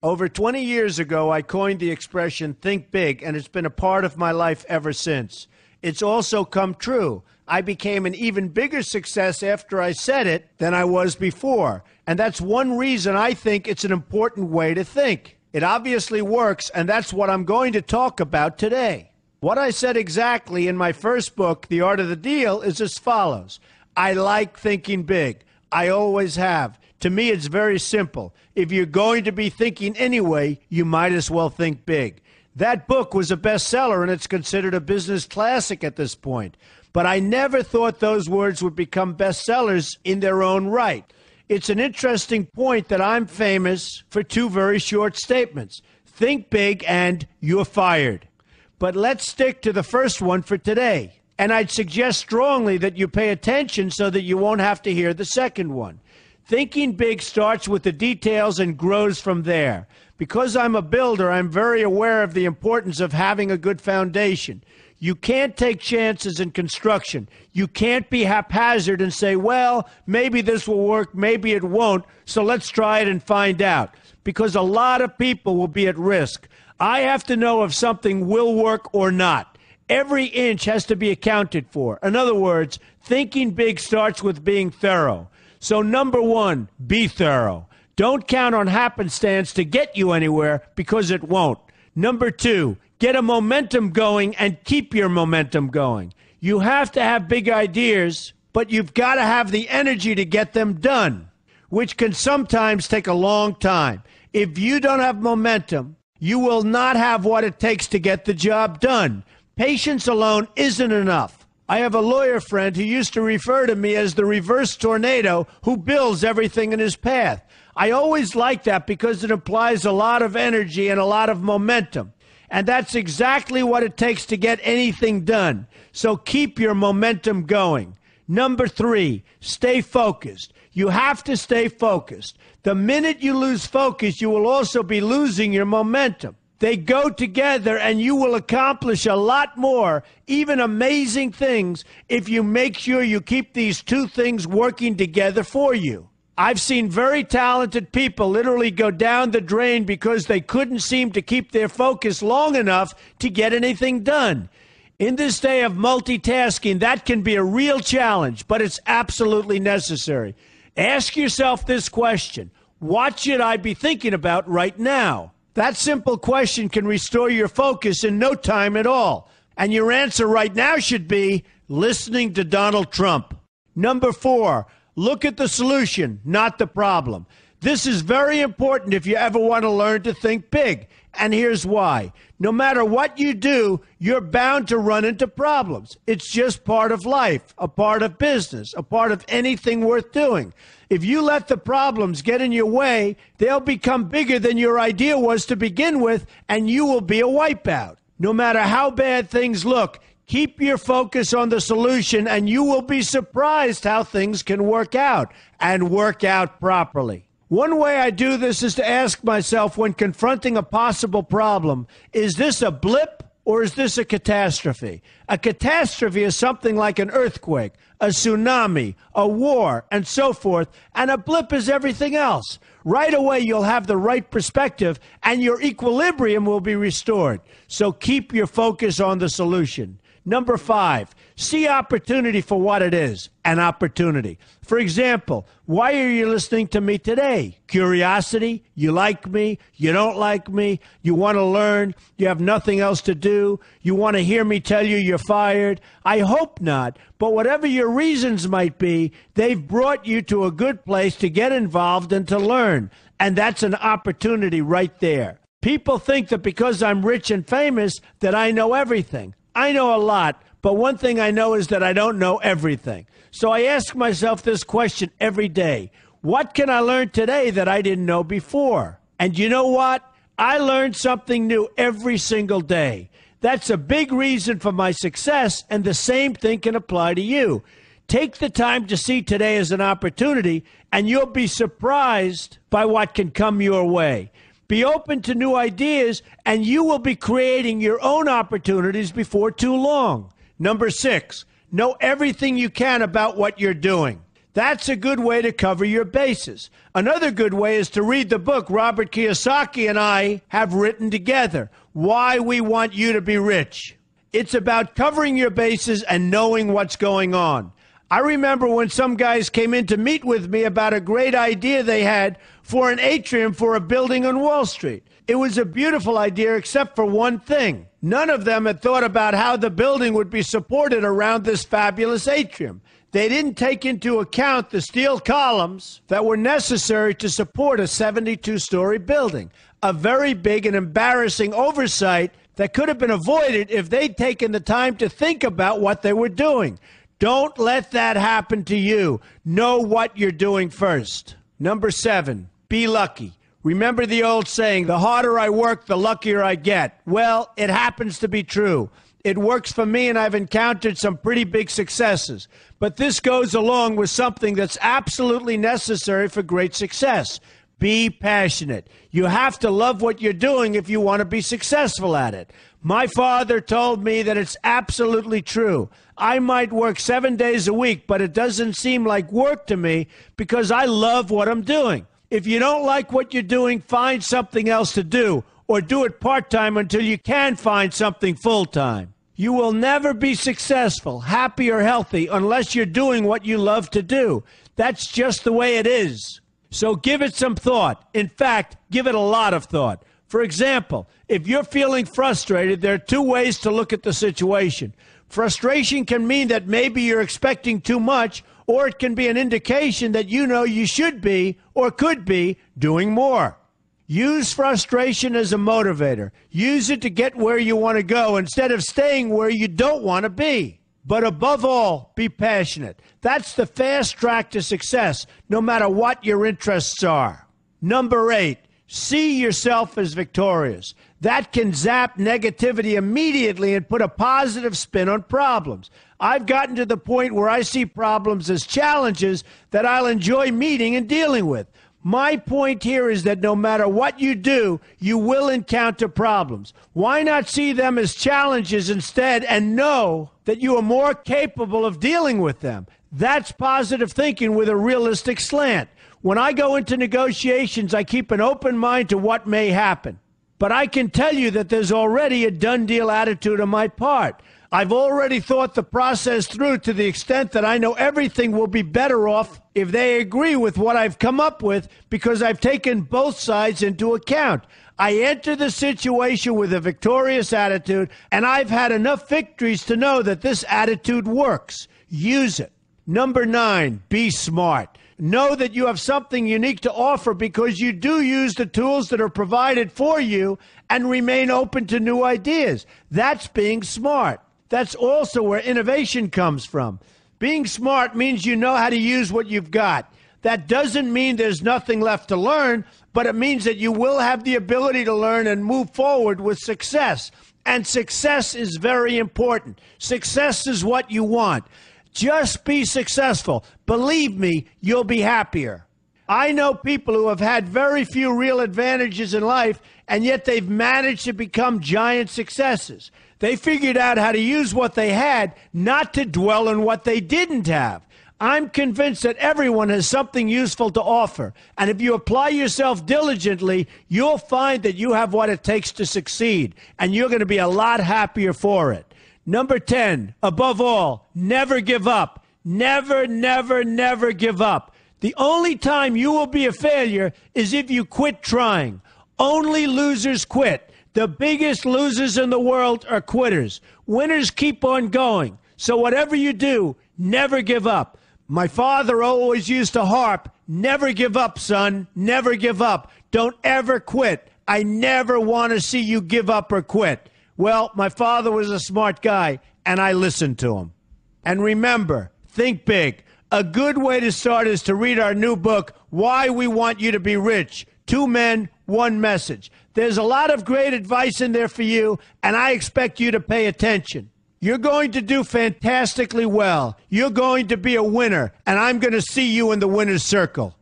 Over 20 years ago, I coined the expression think big, and it's been a part of my life ever since. It's also come true. I became an even bigger success after I said it than I was before. And that's one reason I think it's an important way to think. It obviously works, and that's what I'm going to talk about today. What I said exactly in my first book, The Art of the Deal, is as follows. I like thinking big. I always have. To me, it's very simple. If you're going to be thinking anyway, you might as well think big. That book was a bestseller, and it's considered a business classic at this point. But I never thought those words would become bestsellers in their own right. It's an interesting point that I'm famous for two very short statements. Think big and you're fired. But let's stick to the first one for today. And I'd suggest strongly that you pay attention so that you won't have to hear the second one. Thinking big starts with the details and grows from there. Because I'm a builder, I'm very aware of the importance of having a good foundation. You can't take chances in construction. You can't be haphazard and say, well, maybe this will work, maybe it won't, so let's try it and find out. Because a lot of people will be at risk. I have to know if something will work or not. Every inch has to be accounted for. In other words, thinking big starts with being thorough. So number one, be thorough. Don't count on happenstance to get you anywhere because it won't. Number two, get a momentum going and keep your momentum going. You have to have big ideas, but you've got to have the energy to get them done, which can sometimes take a long time. If you don't have momentum, you will not have what it takes to get the job done. Patience alone isn't enough. I have a lawyer friend who used to refer to me as the reverse tornado who builds everything in his path. I always like that because it implies a lot of energy and a lot of momentum. And that's exactly what it takes to get anything done. So keep your momentum going. Number three, stay focused. You have to stay focused. The minute you lose focus, you will also be losing your momentum. They go together, and you will accomplish a lot more, even amazing things, if you make sure you keep these two things working together for you. I've seen very talented people literally go down the drain because they couldn't seem to keep their focus long enough to get anything done. In this day of multitasking, that can be a real challenge, but it's absolutely necessary. Ask yourself this question: what should I be thinking about right now? That simple question can restore your focus in no time at all. And your answer right now should be listening to Donald Trump. Number four, look at the solution, not the problem. This is very important if you ever want to learn to think big. And here's why. No matter what you do, you're bound to run into problems. It's just part of life, a part of business, a part of anything worth doing. If you let the problems get in your way, they'll become bigger than your idea was to begin with, and you will be a wipeout. No matter how bad things look, keep your focus on the solution, and you will be surprised how things can work out, and work out properly. One way I do this is to ask myself when confronting a possible problem, is this a blip or is this a catastrophe? A catastrophe is something like an earthquake, a tsunami, a war, and so forth, and a blip is everything else. Right away, you'll have the right perspective, and your equilibrium will be restored. So keep your focus on the solution. Number five, see opportunity for what it is, an opportunity. For example, why are you listening to me today? Curiosity? You like me? You don't like me? You want to learn? You have nothing else to do? You want to hear me tell you you're fired? I hope not, but whatever your reasons might be, they've brought you to a good place to get involved and to learn, and that's an opportunity right there. People think that because I'm rich and famous that I know everything. I know a lot, but one thing I know is that I don't know everything. So I ask myself this question every day. What can I learn today that I didn't know before? And you know what? I learn something new every single day. That's a big reason for my success, and the same thing can apply to you. Take the time to see today as an opportunity, and you'll be surprised by what can come your way. Be open to new ideas, and you will be creating your own opportunities before too long. Number six, know everything you can about what you're doing. That's a good way to cover your bases. Another good way is to read the book Robert Kiyosaki and I have written together, Why We Want You to Be Rich. It's about covering your bases and knowing what's going on. I remember when some guys came in to meet with me about a great idea they had for an atrium for a building on Wall Street. It was a beautiful idea except for one thing. None of them had thought about how the building would be supported around this fabulous atrium. They didn't take into account the steel columns that were necessary to support a 72-story building, a very big and embarrassing oversight that could have been avoided if they'd taken the time to think about what they were doing. Don't let that happen to you. Know what you're doing first. Number 7, be lucky. Remember the old saying, the harder I work, the luckier I get. Well, it happens to be true. It works for me, and I've encountered some pretty big successes. But this goes along with something that's absolutely necessary for great success. Be passionate. You have to love what you're doing if you want to be successful at it. My father told me that it's absolutely true. I might work 7 days a week, but it doesn't seem like work to me because I love what I'm doing. If you don't like what you're doing, find something else to do, or do it part-time until you can find something full-time. You will never be successful, happy, or healthy unless you're doing what you love to do. That's just the way it is. So give it some thought. In fact, give it a lot of thought. For example, if you're feeling frustrated, there are 2 ways to look at the situation. Frustration can mean that maybe you're expecting too much, or it can be an indication that you know you should be or could be doing more. Use frustration as a motivator. Use it to get where you want to go instead of staying where you don't want to be. But above all, be passionate. That's the fast track to success, no matter what your interests are. Number 8, see yourself as victorious. That can zap negativity immediately and put a positive spin on problems. I've gotten to the point where I see problems as challenges that I'll enjoy meeting and dealing with. My point here is that no matter what you do, you will encounter problems. Why not see them as challenges instead and know that you are more capable of dealing with them? That's positive thinking with a realistic slant. When I go into negotiations, I keep an open mind to what may happen. But I can tell you that there's already a done deal attitude on my part. I've already thought the process through to the extent that I know everything will be better off if they agree with what I've come up with because I've taken both sides into account. I enter the situation with a victorious attitude, and I've had enough victories to know that this attitude works. Use it. Number 9, be smart. Know that you have something unique to offer because you do use the tools that are provided for you and remain open to new ideas. That's being smart. That's also where innovation comes from. Being smart means you know how to use what you've got. That doesn't mean there's nothing left to learn, but it means that you will have the ability to learn and move forward with success. And success is very important. Success is what you want. Just be successful. Believe me, you'll be happier. I know people who have had very few real advantages in life, and yet they've managed to become giant successes. They figured out how to use what they had, not to dwell on what they didn't have. I'm convinced that everyone has something useful to offer, and if you apply yourself diligently, you'll find that you have what it takes to succeed, and you're going to be a lot happier for it. Number 10, above all, never give up. Never, never, never give up. The only time you will be a failure is if you quit trying. Only losers quit. The biggest losers in the world are quitters. Winners keep on going. So whatever you do, never give up. My father always used to harp, never give up, son, never give up. Don't ever quit. I never want to see you give up or quit. Well, my father was a smart guy, and I listened to him. And remember, think big. A good way to start is to read our new book, Why We Want You to Be Rich. 2 men, 1 message. There's a lot of great advice in there for you, and I expect you to pay attention. You're going to do fantastically well. You're going to be a winner, and I'm going to see you in the winner's circle.